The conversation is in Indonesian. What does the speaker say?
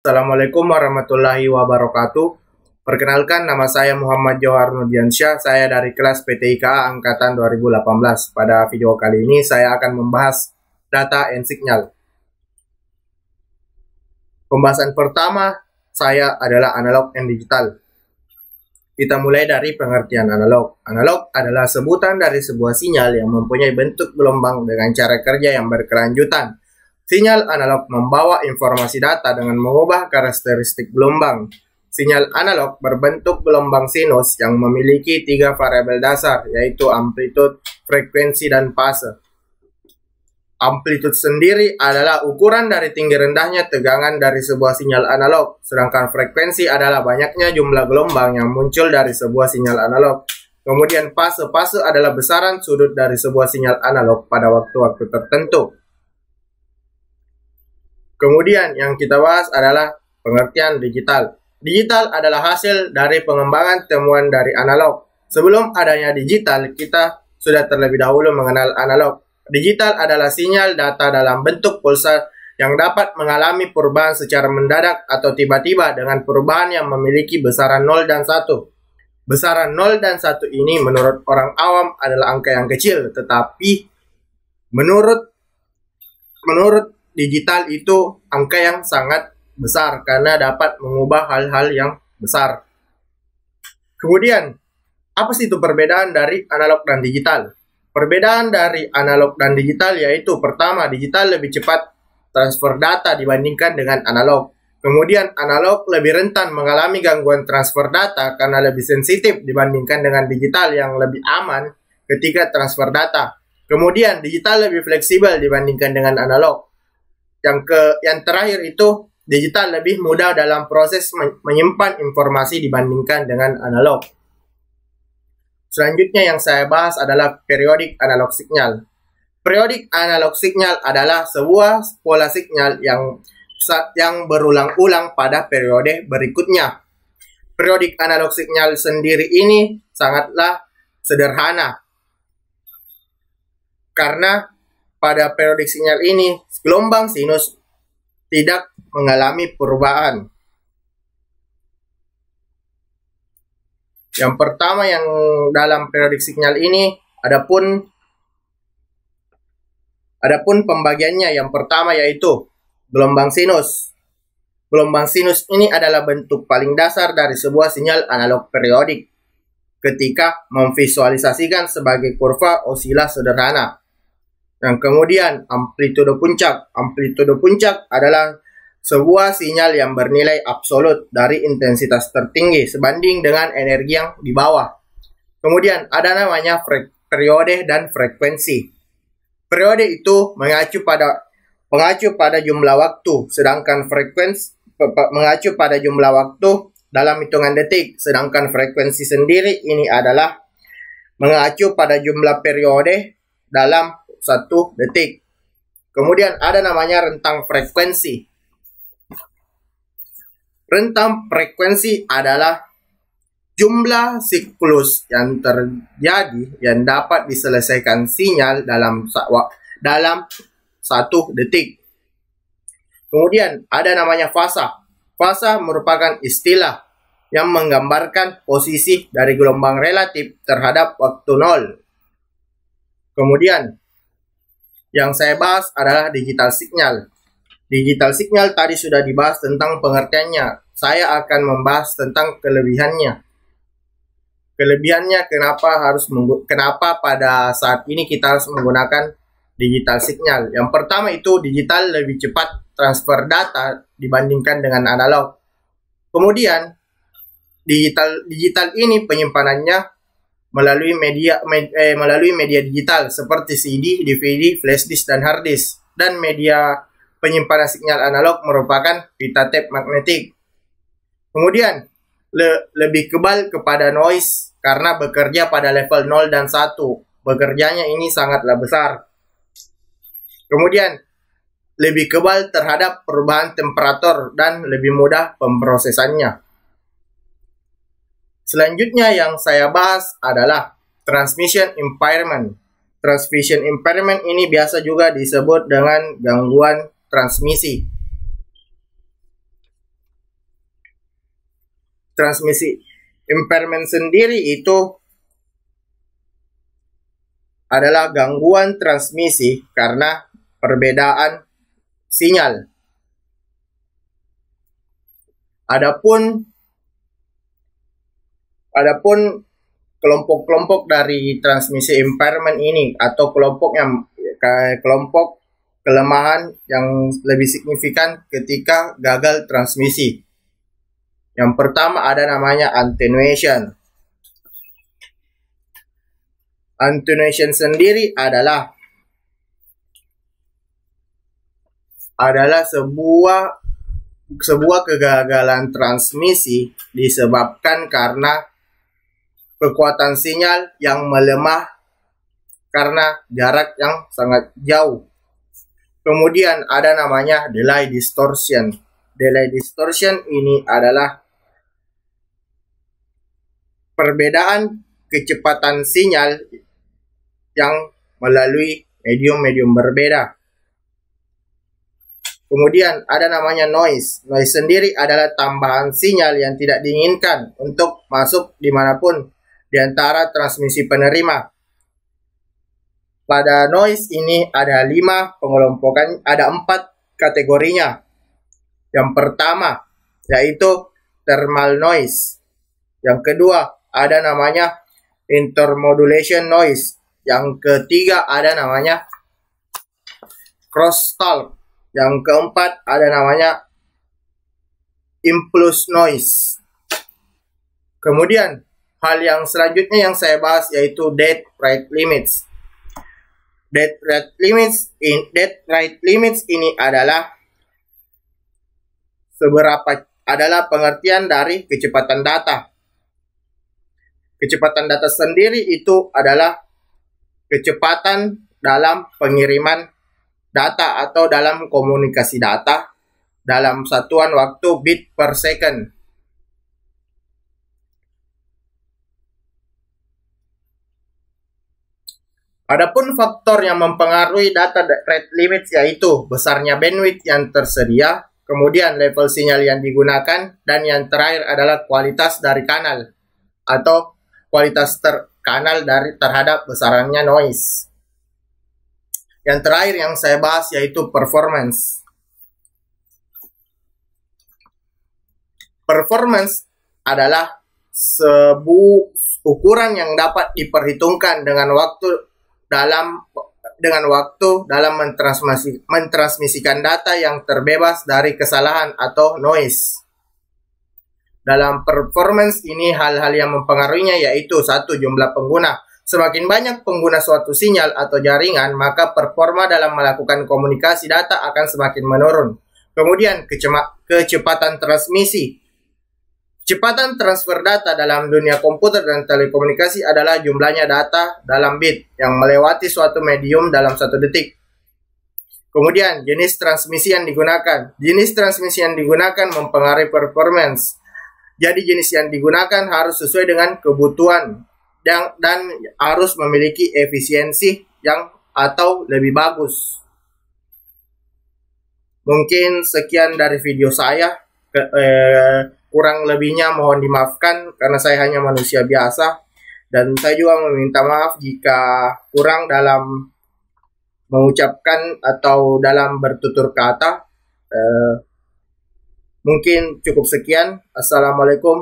Assalamualaikum warahmatullahi wabarakatuh. Perkenalkan, nama saya Muhammad Johar Nudiansyah. Saya dari kelas PTIKA Angkatan 2018. Pada video kali ini saya akan membahas data and signal. Pembahasan pertama saya adalah analog and digital. Kita mulai dari pengertian analog. Analog adalah sebutan dari sebuah sinyal yang mempunyai bentuk gelombang dengan cara kerja yang berkelanjutan. Sinyal analog membawa informasi data dengan mengubah karakteristik gelombang. Sinyal analog berbentuk gelombang sinus yang memiliki 3 variabel dasar, yaitu amplitude, frekuensi, dan fase. Amplitude sendiri adalah ukuran dari tinggi rendahnya tegangan dari sebuah sinyal analog, sedangkan frekuensi adalah banyaknya jumlah gelombang yang muncul dari sebuah sinyal analog. Kemudian fase adalah besaran sudut dari sebuah sinyal analog pada waktu-waktu tertentu. Kemudian yang kita bahas adalah pengertian digital. Digital adalah hasil dari pengembangan temuan dari analog. Sebelum adanya digital, kita sudah terlebih dahulu mengenal analog. Digital adalah sinyal data dalam bentuk pulsa yang dapat mengalami perubahan secara mendadak atau tiba-tiba dengan perubahan yang memiliki besaran 0 dan 1. Besaran 0 dan 1 ini menurut orang awam adalah angka yang kecil, tetapi menurut digital itu angka yang sangat besar karena dapat mengubah hal-hal yang besar. Kemudian, apa sih itu perbedaan dari analog dan digital? Perbedaan dari analog dan digital yaitu pertama, digital lebih cepat transfer data dibandingkan dengan analog. Kemudian, analog lebih rentan mengalami gangguan transfer data karena lebih sensitif dibandingkan dengan digital yang lebih aman ketika transfer data. Kemudian, digital lebih fleksibel dibandingkan dengan analog. Yang terakhir itu, digital lebih mudah dalam proses menyimpan informasi dibandingkan dengan analog. Selanjutnya yang saya bahas adalah periodic analog signal. Periodic analog signal adalah sebuah pola signal yang berulang-ulang pada periode berikutnya. Periodic analog signal sendiri ini sangatlah sederhana. Karena pada periodic signal ini, gelombang sinus tidak mengalami perubahan. Yang pertama yang dalam periodic signal ini, adapun pembagiannya yang pertama yaitu gelombang sinus. Gelombang sinus ini adalah bentuk paling dasar dari sebuah sinyal analog periodik ketika memvisualisasikan sebagai kurva osilasi sederhana. Yang kemudian amplitude puncak. Amplitude puncak adalah sebuah sinyal yang bernilai absolut dari intensitas tertinggi sebanding dengan energi yang di bawah. Kemudian ada namanya periode dan frekuensi. Periode itu mengacu pada jumlah waktu, sedangkan frekuensi mengacu pada jumlah waktu dalam hitungan detik, sedangkan frekuensi sendiri ini adalah mengacu pada jumlah periode dalam 1 detik. Kemudian ada namanya rentang frekuensi. Rentang frekuensi adalah jumlah siklus yang terjadi yang dapat diselesaikan sinyal dalam 1 detik. Kemudian ada namanya fasa. Fasa merupakan istilah yang menggambarkan posisi dari gelombang relatif terhadap waktu 0. Kemudian yang saya bahas adalah digital signal. Digital signal tadi sudah dibahas tentang pengertiannya. Saya akan membahas tentang kelebihannya. Kelebihannya kenapa pada saat ini kita harus menggunakan digital signal. Yang pertama itu digital lebih cepat transfer data dibandingkan dengan analog. Kemudian digital ini penyimpanannya melalui media digital seperti CD, DVD, flash disk, dan hard disk. Dan media penyimpanan sinyal analog merupakan pita tape magnetik. Kemudian lebih kebal kepada noise karena bekerja pada level 0 dan 1. Bekerjanya ini sangatlah besar. Kemudian lebih kebal terhadap perubahan temperatur dan lebih mudah pemrosesannya. Selanjutnya yang saya bahas adalah transmission impairment. Transmission impairment ini biasa juga disebut dengan gangguan transmisi. transmisi impairment sendiri itu adalah gangguan transmisi karena perbedaan sinyal. Adapun kelompok-kelompok dari transmisi impairment ini atau kelompok kelemahan yang lebih signifikan ketika gagal transmisi. Yang pertama ada namanya attenuation. Attenuation sendiri adalah sebuah kegagalan transmisi disebabkan karena kekuatan sinyal yang melemah karena jarak yang sangat jauh. Kemudian ada namanya delay distortion. Delay distortion ini adalah perbedaan kecepatan sinyal yang melalui medium-medium berbeda. Kemudian ada namanya noise. Noise sendiri adalah tambahan sinyal yang tidak diinginkan untuk masuk dimanapun di antara transmisi penerima. Pada noise ini ada 5 pengelompokan, ada 4 kategorinya. Yang pertama yaitu thermal noise. Yang kedua ada namanya intermodulation noise. Yang ketiga ada namanya crosstalk. Yang keempat ada namanya impulse noise. Kemudian hal yang selanjutnya yang saya bahas yaitu dead rate limits. Dead rate limits ini adalah pengertian dari kecepatan data. Kecepatan data sendiri itu adalah kecepatan dalam pengiriman data atau dalam komunikasi data dalam satuan waktu bit per second. Adapun faktor yang mempengaruhi data rate limits yaitu besarnya bandwidth yang tersedia, kemudian level sinyal yang digunakan, dan yang terakhir adalah kualitas dari kanal atau kualitas kanal terhadap besarannya noise. Yang terakhir yang saya bahas yaitu performance. Performance adalah sebuah ukuran yang dapat diperhitungkan dengan waktu dalam mentransmisikan data yang terbebas dari kesalahan atau noise. Dalam performance ini hal-hal yang mempengaruhinya yaitu 1. Jumlah pengguna. Semakin banyak pengguna suatu sinyal atau jaringan, maka performa dalam melakukan komunikasi data akan semakin menurun. Kemudian kecepatan transmisi. Kecepatan transfer data dalam dunia komputer dan telekomunikasi adalah jumlahnya data dalam bit yang melewati suatu medium dalam 1 detik. Kemudian jenis transmisi yang digunakan. Jenis transmisi yang digunakan mempengaruhi performance. Jadi jenis yang digunakan harus sesuai dengan kebutuhan dan harus memiliki efisiensi yang atau lebih bagus. Mungkin sekian dari video saya. Kurang lebihnya mohon dimaafkan karena saya hanya manusia biasa, dan saya juga meminta maaf jika kurang dalam mengucapkan atau dalam bertutur kata. Mungkin cukup sekian. Assalamualaikum.